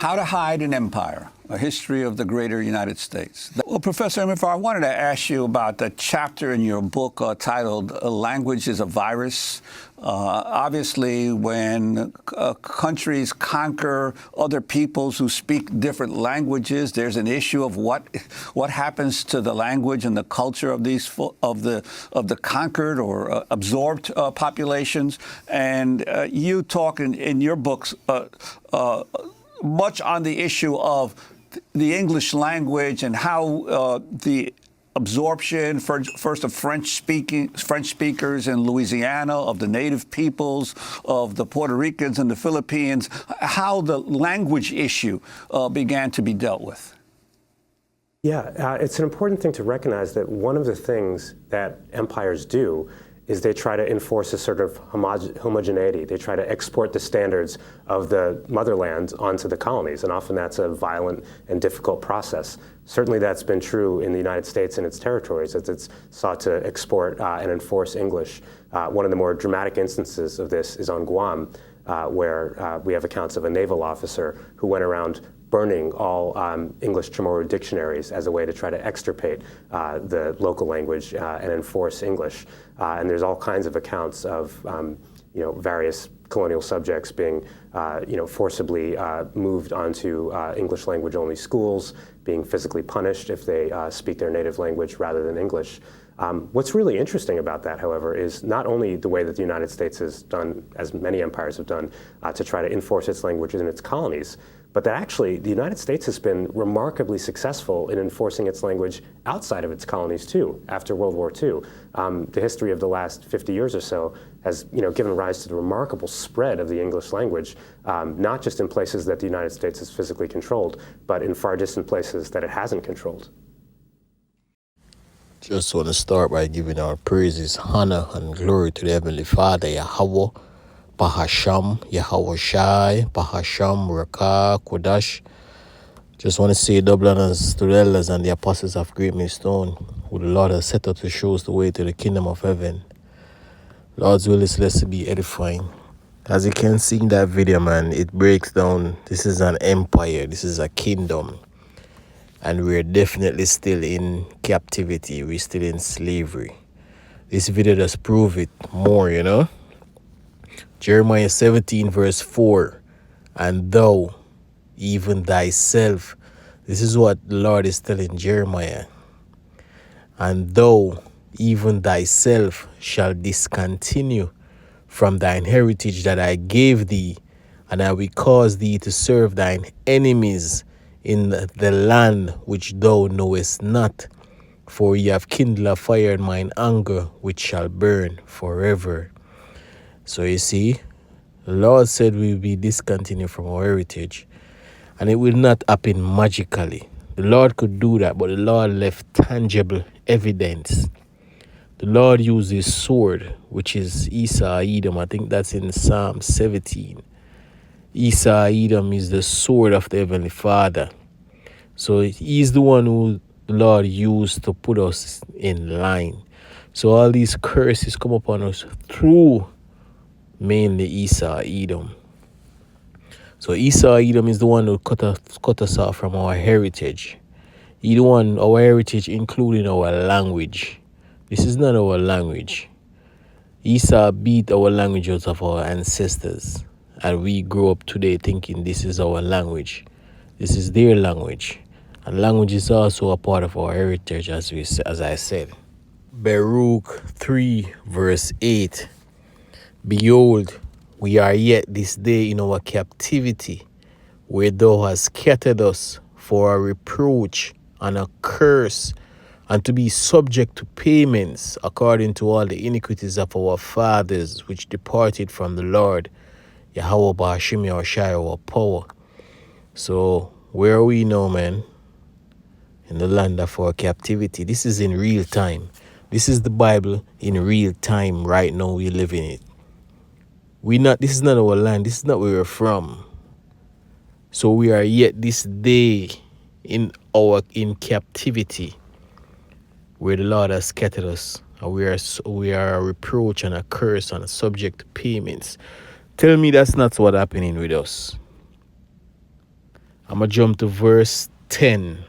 How to Hide an Empire, A History of the Greater United States. Well, Professor Emefor, I wanted to ask you about the chapter in your book titled Language is a Virus. Obviously, when countries conquer other peoples who speak different languages, there's an issue of what happens to the language and the culture of these of the conquered or absorbed populations. And you talk in your books much on the issue of the English language and how the absorption first of French speakers in Louisiana, of the native peoples, of the Puerto Ricans and the Philippines, how the language issue began to be dealt with. Yeah, it's an important thing to recognize that one of the things that empires do is they try to enforce a sort of homogeneity. They try to export the standards of the motherland onto the colonies, and often that's a violent and difficult process. Certainly that's been true in the United States and its territories as it's sought to export and enforce English. One of the more dramatic instances of this is on Guam, where we have accounts of a naval officer who went around burning all English Chamorro dictionaries as a way to try to extirpate the local language and enforce English. And there's all kinds of accounts of various colonial subjects being forcibly moved onto English language only schools, being physically punished if they speak their native language rather than English. What's really interesting about that, however, is not only the way that the United States has done, as many empires have done, to try to enforce its language in its colonies, but that actually the United States has been remarkably successful in enforcing its language outside of its colonies too, after World War II. The history of the last 50 years or so has given rise to the remarkable spread of the English language, not just in places that the United States has physically controlled, but in far distant places that it hasn't controlled. Just want to start by giving our praises, honor, and glory to the Heavenly Father, YAHAWAH, BAHASHAM, YAHAWASHI, BAHASHAM, RAWCHAA, QADASH. Just want to say double honors to the elders and the apostles of Great Millstone, who the Lord has set up to show us the way to the kingdom of heaven. Lord's will is less to be edifying. As you can see in that video, man, it breaks down. This is an empire. This is a kingdom. And we're definitely still in captivity. We're still in slavery. This video does prove it more, Jeremiah 17 verse 4. And thou, even thyself. This is what the Lord is telling Jeremiah. And thou, even thyself, shall discontinue from thine heritage that I gave thee, and I will cause thee to serve thine enemies in the land which thou knowest not. For ye have kindled a fire in mine anger, which shall burn forever. So you see, the Lord said we will be discontinued from our heritage, and it will not happen magically. The Lord could do that, but the Lord left tangible evidence. The Lord used his sword, which is Esau Edom. I think that's in Psalm 17. Esau Edom is the sword of the Heavenly Father. So he's the one who the Lord used to put us in line. So all these curses come upon us through mainly Esau Edom. So Esau Edom is the one who cut us off from our heritage. He's the one, our heritage, including our language. This is not our language. Esau beat our language out of our ancestors. And we grow up today thinking this is our language. This is their language. And language is also a part of our heritage, as I said. Baruch 3 verse 8. Behold, we are yet this day in our captivity, where thou hast scattered us for a reproach and a curse, and to be subject to payments according to all the iniquities of our fathers, which departed from the Lord. YAHAWAH, BAHASHAM, YAHAWASHI, our power. So where are we now, man? In the land of our captivity. This is in real time. This is the Bible in real time. Right now we live in it. This is not our land. This is not where we're from. So we are yet this day in captivity, where the Lord has scattered us, and we are a reproach and a curse and a subject to payments. Tell me that's not what's happening with us. I'm going to jump to verse 10.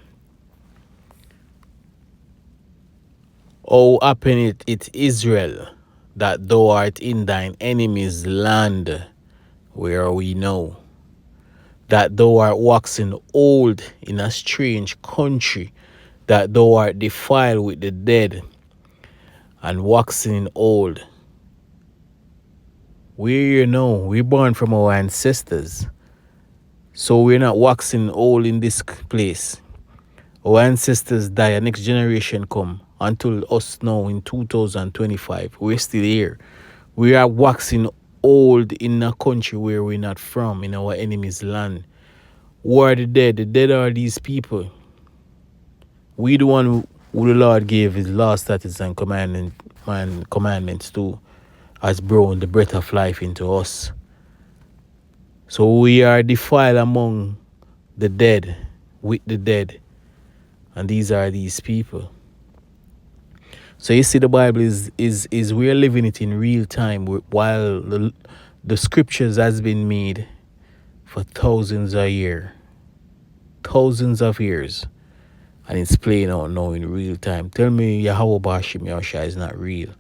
Oh, happen it Israel, that thou art in thine enemy's land, where we know that thou art waxing old in a strange country, that thou art defiled with the dead, and waxing old. We we're born from our ancestors, so we're not waxing old in this place. Our ancestors die, a next generation come. Until us now in 2025, we're still here. We are waxing old in a country where we're not from, in our enemy's land. Who are the dead? The dead are these people. We the one who the Lord gave his law, statutes, and commandments to, has blown the breath of life into us. So we are defiled among the dead, with the dead. And these are these people. So you see, the Bible is we're living it in real time, while the scriptures has been made for thousands of years, and it's playing out now in real time. Tell me Yahawah BAHASHAM YAHWASHI is not real.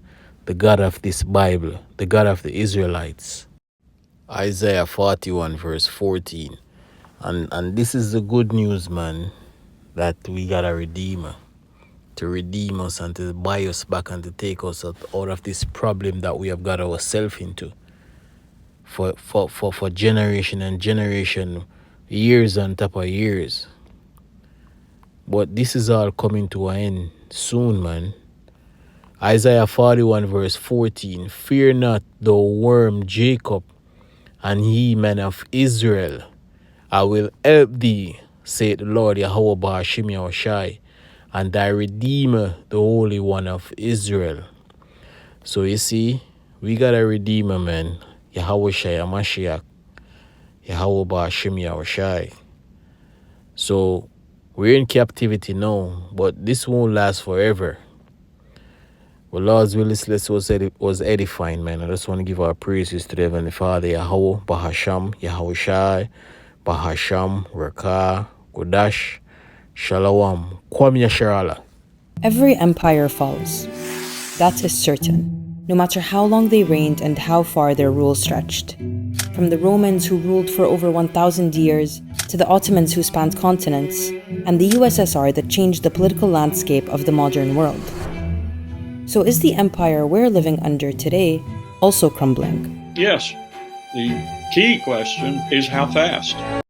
The God of this Bible, the God of the Israelites. Isaiah 41 verse 14. And this is the good news, man, that we got a Redeemer to redeem us and to buy us back and to take us out of this problem that we have got ourselves into for generation and generation, years on top of years. But this is all coming to an end soon, man. Isaiah 41 verse 14. Fear not, thou worm Jacob, and ye men of Israel. I will help thee, saith the Lord Yahawah BAHASHAM YAHWASHI, and thy Redeemer, the Holy One of Israel. So you see, we got a Redeemer, man. YAHAWASHI HaMashiach, Yahawah BAHASHAM YAHWASHI. So we're in captivity now, but this won't last forever. But Lord's will, this lesson was edifying, man. I just want to give our praises to the Heavenly Father, Yahawah BAHASHAM YAHWASHI, BAHASHAM, RAWCHAA, QADASH, Shalom. Kwam Yasharala. Every empire falls. That is certain, no matter how long they reigned and how far their rule stretched. From the Romans, who ruled for over 1,000 years, to the Ottomans, who spanned continents, and the USSR that changed the political landscape of the modern world. So is the empire we're living under today also crumbling? Yes. The key question is how fast.